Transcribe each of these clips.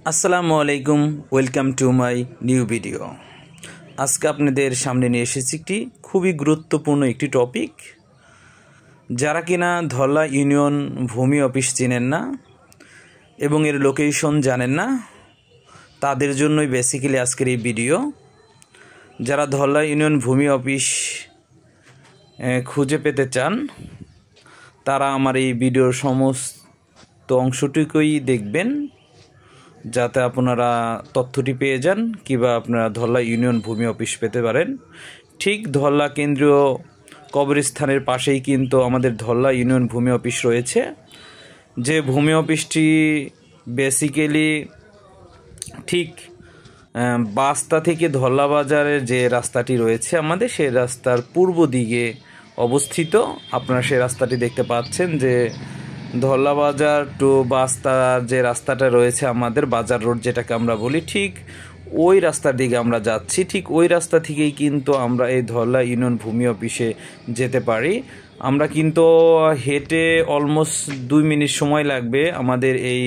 আসসালামু আলাইকুম, welcome to my new video. আজকে আপনাদের সামনে নিয়ে এসেছি একটি খুবই গুরুত্বপূর্ণ একটি টপিক। যারা কিনা ধলা ইউনিয়ন ভূমি অফিস চেনেন না এবং এর লোকেশন জানেন না, তাদের জন্যই বেসিক্যালি আজকের এই ভিডিও। যারা ধলা ইউনিয়ন ভূমি অফিস খুঁজে পেতে চান, তারা আমার এই ভিডিওর সমস্ত অংশটুকুই দেখবেন, যাতে আপনারা তথ্যটি পেয়ে যান কিংবা আপনারা ধলা ইউনিয়ন ভূমি অফিস পেতে পারেন। ঠিক ধলা কেন্দ্রীয় কবরস্থানের পাশেই কিন্তু আমাদের ধলা ইউনিয়ন ভূমি অফিস রয়েছে। যে ভূমি অফিসটি বেসিক্যালি ঠিক বাস্তা থেকে ধলা বাজারের যে রাস্তাটি রয়েছে আমাদের, সেই রাস্তার পূর্ব দিকে অবস্থিত। আপনারা সেই রাস্তাটি দেখতে পাচ্ছেন যে ধলা বাজার টু বাস্তার যে রাস্তাটা রয়েছে আমাদের, বাজার রোড যেটাকে আমরা বলি, ঠিক ওই রাস্তার দিকে আমরা যাচ্ছি। ঠিক ওই রাস্তা থেকেই কিন্তু আমরা এই ধলা ইউনিয়ন ভূমি অফিসে যেতে পারি। আমরা কিন্তু হেঁটে অলমোস্ট 2 মিনিট সময় লাগবে। আমাদের এই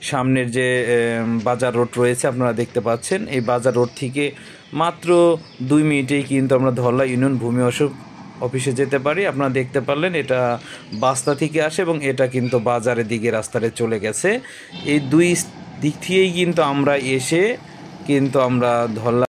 সামনের যে বাজার রোড রয়েছে আপনারা দেখতে পাচ্ছেন, এই বাজার রোড থেকে মাত্র 2 মিনিটেই কিন্তু আমরা ধলা ইউনিয়ন ভূমি অফিসে যেতে পারি। আপনারা দেখতে পারলেন এটা বাস্তা থেকে আসে এবং এটা কিন্তু বাজারের দিকে রাস্তাটা চলে গেছে। এই দুই দিক থেকেই কিন্তু আমরা এসে কিন্তু আমরা ধলা